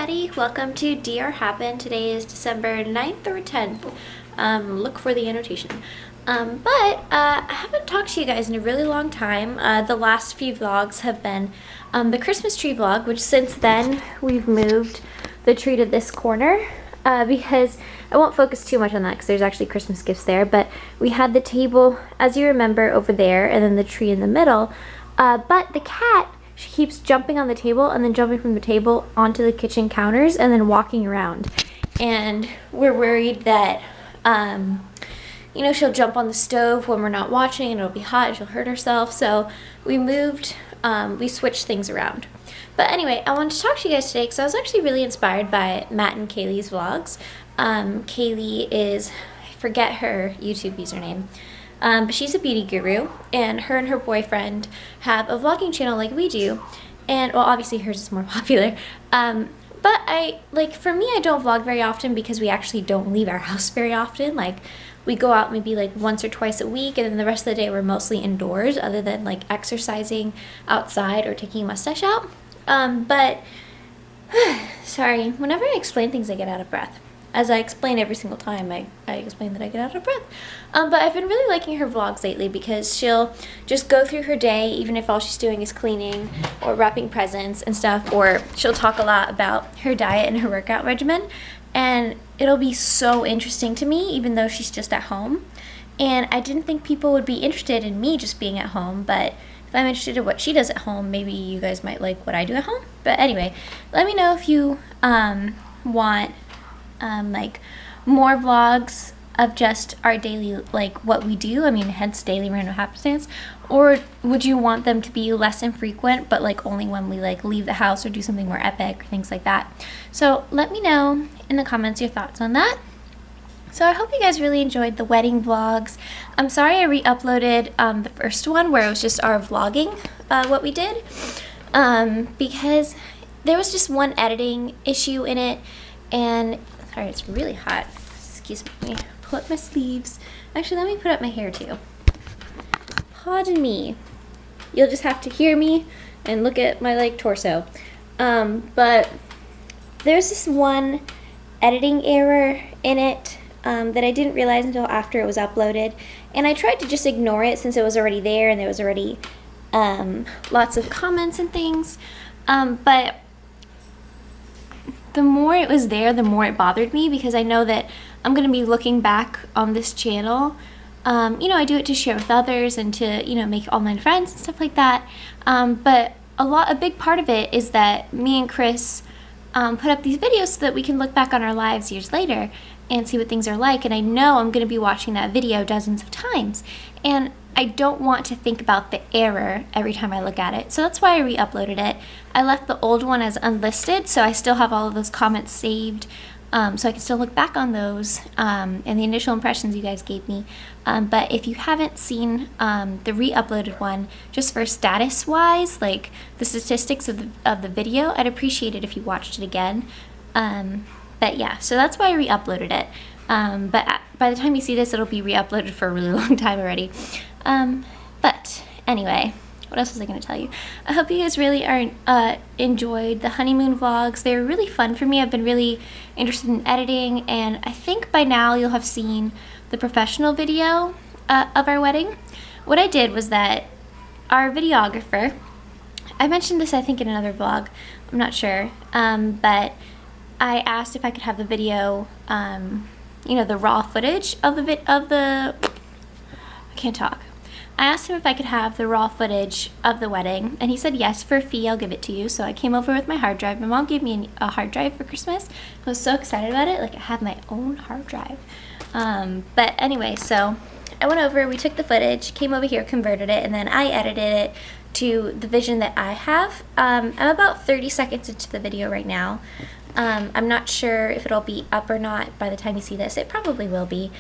everybody, welcome to DR Happen. Today is December 9th or 10th. Look for the annotation. I haven't talked to you guys in a really long time. The last few vlogs have been the Christmas tree vlog, which since then we've moved the tree to this corner because I won't focus too much on that because there's actually Christmas gifts there, but we had the table, as you remember, over there and then the tree in the middle, but the cat, she keeps jumping on the table and then jumping from the table onto the kitchen counters and then walking around. And we're worried that, you know, she'll jump on the stove when we're not watching and it'll be hot and she'll hurt herself. So we switched things around. But anyway, I wanted to talk to you guys today because I was actually really inspired by Matt and Kaylee's vlogs. Kaylee is, I forget her YouTube username. But she's a beauty guru, and her boyfriend have a vlogging channel like we do, and well, obviously hers is more popular, but for me, I don't vlog very often because we actually don't leave our house very often. Like, we go out maybe like once or twice a week, and then the rest of the day we're mostly indoors other than like exercising outside or taking a mustache out. Sorry, whenever I explain things I get out of breath. As I explain every single time, I explain that I get out of breath. But I've been really liking her vlogs lately because she'll just go through her day, even if all she's doing is cleaning or wrapping presents and stuff, or she'll talk a lot about her diet and her workout regimen. And it'll be so interesting to me, even though she's just at home. And I didn't think people would be interested in me just being at home, but if I'm interested in what she does at home, maybe you guys might like what I do at home. But anyway, let me know if you want like more vlogs of just our daily, like what we do, I mean, hence daily random happenstance, or would you want them to be less infrequent but like only when we like leave the house or do something more epic or things like that? So let me know in the comments your thoughts on that. So I hope you guys really enjoyed the wedding vlogs. I'm sorry I re-uploaded the first one where it was just our vlogging what we did, because there was just one editing issue in it. And sorry, it's really hot. Excuse me. Pull up my sleeves. Actually, let me put up my hair too. Pardon me. You'll just have to hear me and look at my like torso. But there's this one editing error in it that I didn't realize until after it was uploaded. And I tried to just ignore it since it was already there and there was already lots of comments and things. But the more it was there, the more it bothered me because I know that I'm going to be looking back on this channel. You know, I do it to share with others and to, you know, make online friends and stuff like that. But a big part of it is that me and Chris put up these videos so that we can look back on our lives years later and see what things are like. And I know I'm going to be watching that video dozens of times. And I don't want to think about the error every time I look at it. So that's why I re-uploaded it. I left the old one as unlisted, so I still have all of those comments saved, so I can still look back on those and the initial impressions you guys gave me. But if you haven't seen the re-uploaded one, just for status-wise, like the statistics of the video, I'd appreciate it if you watched it again. But yeah, so that's why I re-uploaded it. But by the time you see this, it'll be re-uploaded for a really long time already. But anyway, what else was I going to tell you? I hope you guys really enjoyed the honeymoon vlogs. They were really fun for me. I've been really interested in editing, and I think by now you'll have seen the professional video of our wedding. What I did was that our videographer, I mentioned this I think in another vlog, I'm not sure, but I asked if I could have the video, you know, the raw footage of I can't talk. I asked him if I could have the raw footage of the wedding, and he said yes, for a fee, I'll give it to you. So I came over with my hard drive. My mom gave me a hard drive for Christmas. I was so excited about it, like I have my own hard drive. But anyway, so I went over, we took the footage, came over here, converted it, and then I edited it to the vision that I have. I'm about 30 seconds into the video right now. I'm not sure if it'll be up or not by the time you see this. It probably will be.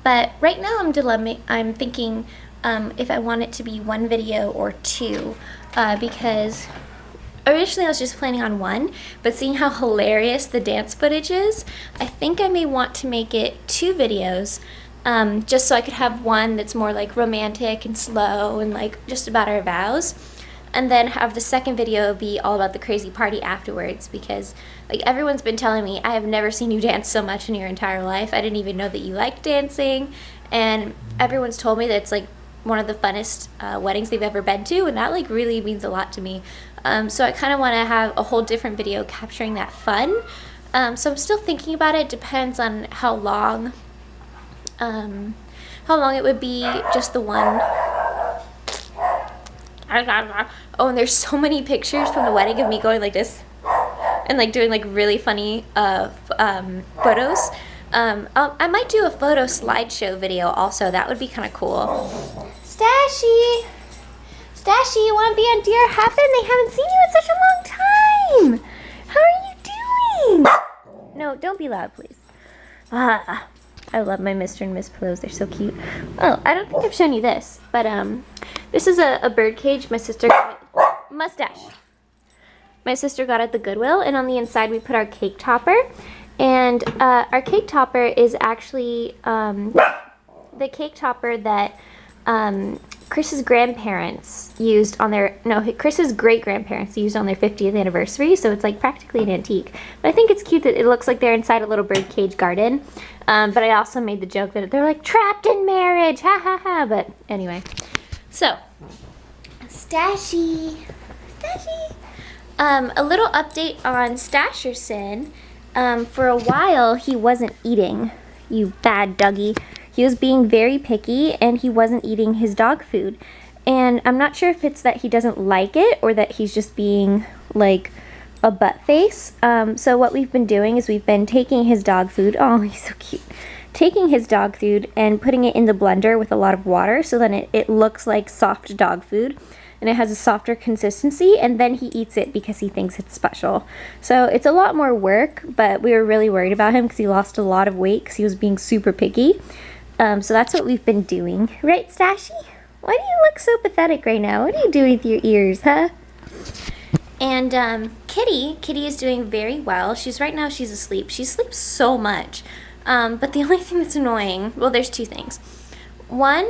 But right now I'm thinking if I want it to be one video or two, because originally I was just planning on one, but seeing how hilarious the dance footage is, I think I may want to make it 2 videos, just so I could have one that's more like romantic and slow and like just about our vows. and then have the second video be all about the crazy party afterwards, because like everyone's been telling me, I have never seen you dance so much in your entire life. I didn't even know that you liked dancing, and everyone's told me that it's like one of the funnest weddings they've ever been to, and that like really means a lot to me. So I kind of want to have a whole different video capturing that fun. So I'm still thinking about it. Depends on how long it would be, just the one. Oh, and there's so many pictures from the wedding of me going like this and like doing like really funny photos. I might do a photo slideshow video also. That would be kind of cool. Stashy, you want to be on Dear Happen? They haven't seen you in such a long time. How are you doing? No, don't be loud, please. I love my Mr. and Miss pillows. They're so cute. Oh, I don't think I've shown you this, but this is a bird cage my sister got at, mustache. My sister got at the Goodwill, and on the inside we put our cake topper. And our cake topper is actually the cake topper that Chris's grandparents used on their, Chris's great-grandparents used on their 50th anniversary, so it's like practically an antique. But I think it's cute that it looks like they're inside a little birdcage garden. But I also made the joke that they're like trapped in marriage, ha ha ha. But anyway, so Stashy. A little update on Stasherson. For a while he wasn't eating, you bad Dougie. He was being very picky, and he wasn't eating his dog food. And I'm not sure if it's that he doesn't like it or that he's just being like a butt face. So what we've been doing is we've been taking his dog food, oh he's so cute, taking his dog food and putting it in the blender with a lot of water, so then it looks like soft dog food and it has a softer consistency, and then he eats it because he thinks it's special. So it's a lot more work, but we were really worried about him because he lost a lot of weight because he was being super picky. So that's what we've been doing. Right, Stashy? Why do you look so pathetic right now? What are you doing with your ears, huh? And Kitty is doing very well. Right now she's asleep. She sleeps so much. But the only thing that's annoying, well, there's two things. One,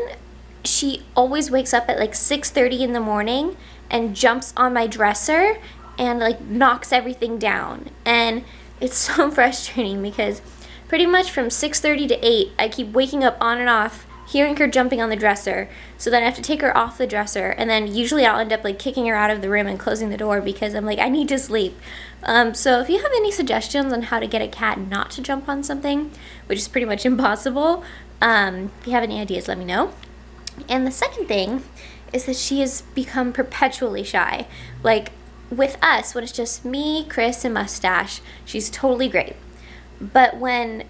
she always wakes up at like 6:30 in the morning and jumps on my dresser and like knocks everything down. And it's so frustrating because pretty much from 6:30 to 8, I keep waking up on and off, hearing her jumping on the dresser. So then I have to take her off the dresser, and then usually I'll end up like kicking her out of the room and closing the door because I'm like, I need to sleep. So if you have any suggestions on how to get a cat not to jump on something, which is pretty much impossible, if you have any ideas, let me know. And the second thing is that she has become perpetually shy. Like with us, when it's just me, Chris, and Mustache, she's totally great. But when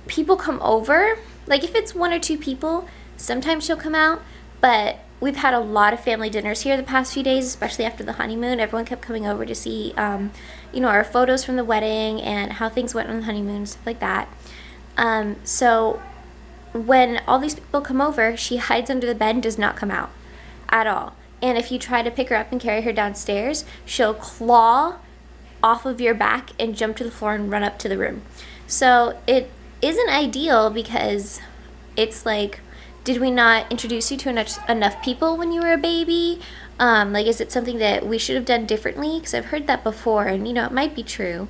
people come over, like if it's 1 or 2 people, sometimes she'll come out. But we've had a lot of family dinners here the past few days, especially after the honeymoon. Everyone kept coming over to see, our photos from the wedding and how things went on the honeymoon, stuff like that. So when all these people come over, she hides under the bed and does not come out at all. And if you try to pick her up and carry her downstairs, she'll claw off of your back and jump to the floor and run up to the room. So it isn't ideal because it's like, did we not introduce you to enough people when you were a baby? Like, is it something that we should have done differently? Because I've heard that before, and it might be true.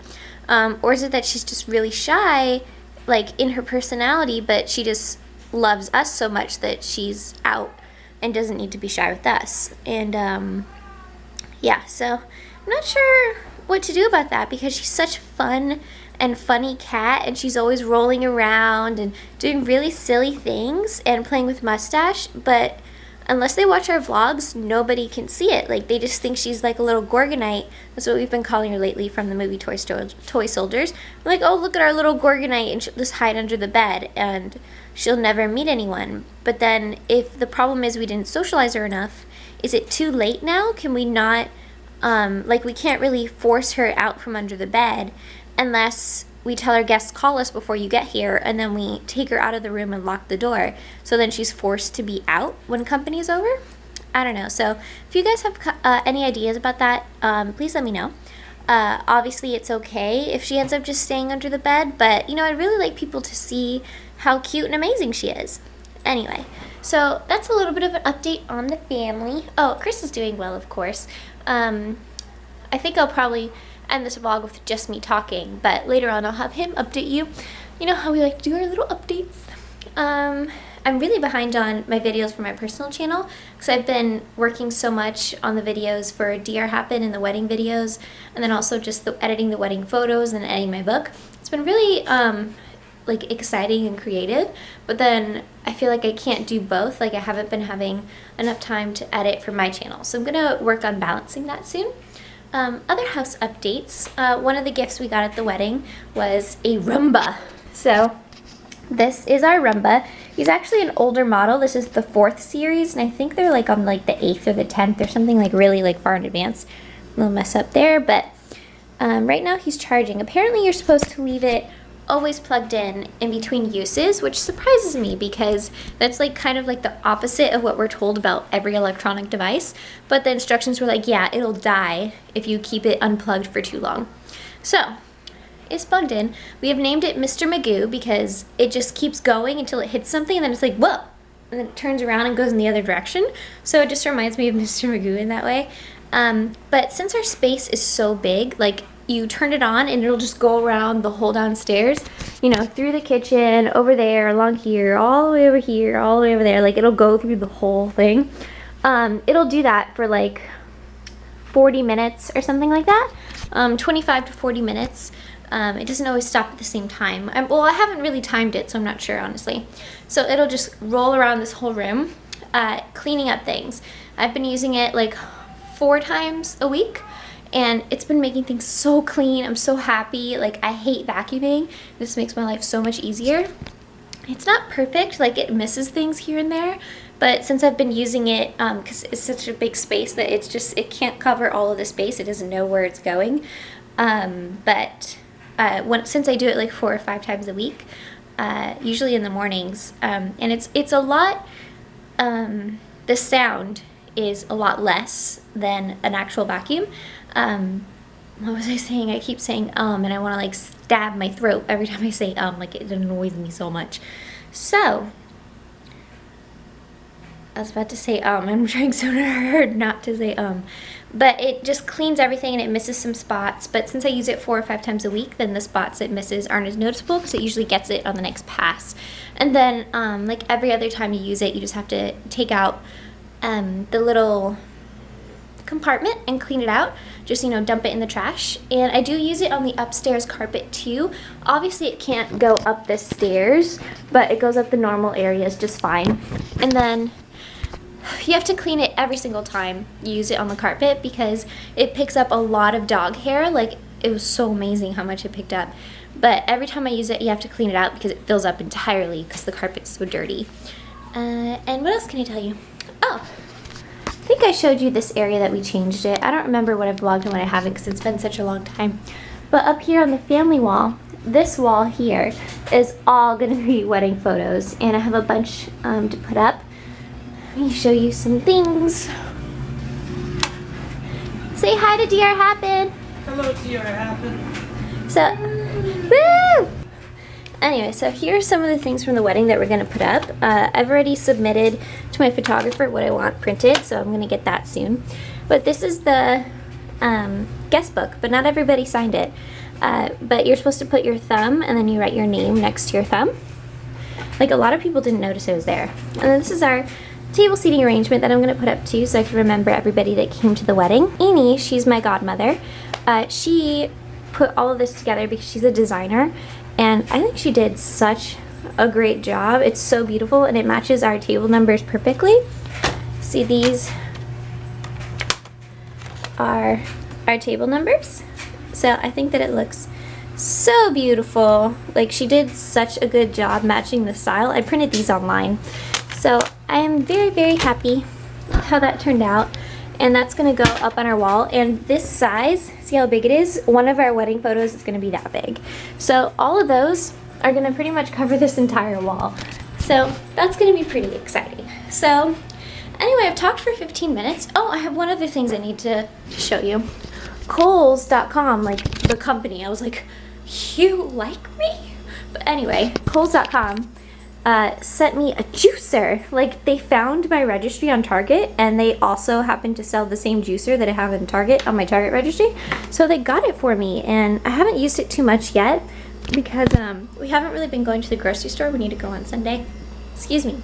Or is it that she's just really shy, like in her personality, but she just loves us so much that she's out and doesn't need to be shy with us? And yeah, so I'm not sure what to do about that because she's such a fun and funny cat, and she's always rolling around and doing really silly things and playing with Mustache, but unless they watch our vlogs, nobody can see it. Like, they just think she's like a little Gorgonite. That's what we've been calling her lately from the movie Toy Soldiers. We're like, oh, look at our little Gorgonite, and she'll just hide under the bed and she'll never meet anyone. But then if the problem is we didn't socialize her enough, is it too late now? Can we not, like, we can't really force her out from under the bed unless we tell our guests, call us before you get here, and then we take her out of the room and lock the door. So then she's forced to be out when company's over? I don't know. So if you guys have any ideas about that, please let me know. Obviously, it's okay if she ends up just staying under the bed, but, I'd really like people to see how cute and amazing she is. Anyway, so that's a little bit of an update on the family. Oh, Chris is doing well, of course. I think I'll probably end this vlog with just me talking, but later on I'll have him update you. You know how we like to do our little updates. I'm really behind on my videos for my personal channel because I've been working so much on the videos for DR Happen and the wedding videos, and then also just editing the wedding photos and editing my book. It's been really like exciting and creative, but then I feel like I can't do both. Like I haven't been having enough time to edit for my channel, so I'm gonna work on balancing that soon. Other house updates. One of the gifts we got at the wedding was a Roomba. So this is our Roomba. He's actually an older model. This is the 4th series, and I think they're like on like the 8th or the 10th or something, like really like far in advance. A little mess up there, but right now he's charging. Apparently you're supposed to leave it always plugged in between uses, which surprises me because that's like kind of like the opposite of what we're told about every electronic device. But the instructions were like, yeah, it'll die if you keep it unplugged for too long. So it's plugged in. We have named it Mr. Magoo because it just keeps going until it hits something, and then it's like, whoa, and then it turns around and goes in the other direction. So it just reminds me of Mr. Magoo in that way. But since our space is so big, like you turn it on and it'll just go around the whole downstairs, you know, through the kitchen, over there, along here, all the way over here, all the way over there. Like it'll go through the whole thing. It'll do that for like 40 minutes or something like that. 25 to 40 minutes. It doesn't always stop at the same time. Well, I haven't really timed it, so I'm not sure, honestly. So it'll just roll around this whole room, cleaning up things. I've been using it like 4 times a week, and it's been making things so clean. I'm so happy. Like, I hate vacuuming. This makes my life so much easier. It's not perfect, like it misses things here and there, but since I've been using it, because it's such a big space that it can't cover all of the space. It doesn't know where it's going. Since I do it like 4 or 5 times a week, usually in the mornings, and it's a lot, the sound is a lot less than an actual vacuum. What was I saying? I keep saying and I want to like stab my throat every time I say like it annoys me so much. So I was about to say I'm trying so hard not to say but it just cleans everything and it misses some spots. But since I use it 4 or 5 times a week, then the spots it misses aren't as noticeable because it usually gets it on the next pass. And then like every other time you use it, you just have to take out the little compartment and clean it out. Just, you know, dump it in the trash. And I do use it on the upstairs carpet too. Obviously it can't go up the stairs, but it goes up the normal areas just fine. And then you have to clean it every single time you use it on the carpet because it picks up a lot of dog hair. Like, it was so amazing how much it picked up. But every time I use it, you have to clean it out because it fills up entirely because the carpet's so dirty. And what else can I tell you? Oh, I think I showed you this area that we changed it. I don't remember what I've vlogged and what I haven't because it's been such a long time. But up here on the family wall, this wall here is all going to be wedding photos. And I have a bunch to put up. Let me show you some things. Say hi to DR Happen. Hello, DR Happen. So, woo! Anyway, so here are some of the things from the wedding that we're going to put up. I've already submitted to my photographer what I want printed, so I'm going to get that soon. But this is the guest book, but not everybody signed it. But you're supposed to put your thumb, and then you write your name next to your thumb. Like, a lot of people didn't notice it was there. And then this is our table seating arrangement that I'm going to put up too, so I can remember everybody that came to the wedding. Amy, she's my godmother. She put all of this together because she's a designer, and I think she did such a great job. It's so beautiful, and it matches our table numbers perfectly. See, these are our table numbers. So I think that it looks so beautiful. Like, she did such a good job matching the style. I printed these online. So I am very, very happy with how that turned out. And that's going to go up on our wall. And this size, see how big it is? One of our wedding photos is going to be that big. So all of those are going to pretty much cover this entire wall. So that's going to be pretty exciting. So anyway, I've talked for 15 minutes. Oh, I have one other thing I need to show you. Kohl's.com, like the company. I was like, you like me? But anyway, Kohl's.com sent me a juicer. Like, they found my registry on Target, and they also happen to sell the same juicer that I have in Target on my Target registry. So they got it for me, and I haven't used it too much yet because we haven't really been going to the grocery store. We need to go on Sunday. Excuse me.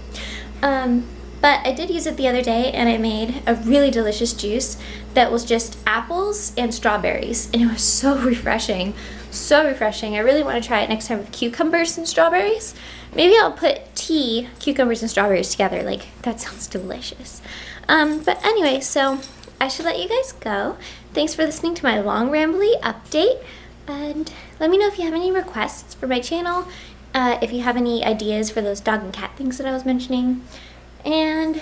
But I did use it the other day, and I made a really delicious juice that was just apples and strawberries, and it was so refreshing. So refreshing. I really want to try it next time with cucumbers and strawberries. Maybe I'll put tea, cucumbers and strawberries together. Like, that sounds delicious. But anyway, so I should let you guys go. Thanks for listening to my long rambly update, and let me know if you have any requests for my channel, if you have any ideas for those dog and cat things that I was mentioning. And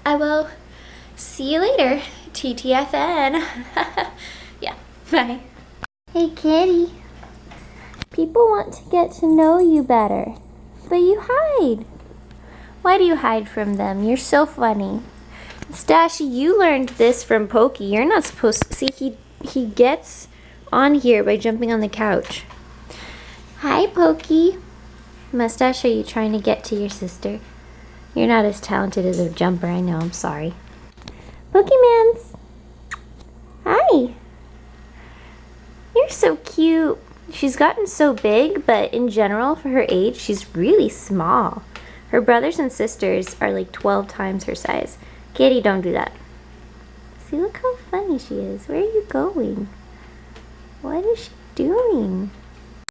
I will see you later. TTFN. Yeah, bye. Hey, kitty. People want to get to know you better, but you hide. Why do you hide from them? You're so funny. Stashy, you learned this from Pokie. You're not supposed to. See, he gets on here by jumping on the couch. Hi, Pokie. Mustache, are you trying to get to your sister? You're not as talented as a jumper, I know, I'm sorry. Pokemans! Hi! You're so cute. She's gotten so big, but in general, for her age, she's really small. Her brothers and sisters are like 12 times her size. Kitty, don't do that. See, look how funny she is. Where are you going? What is she doing?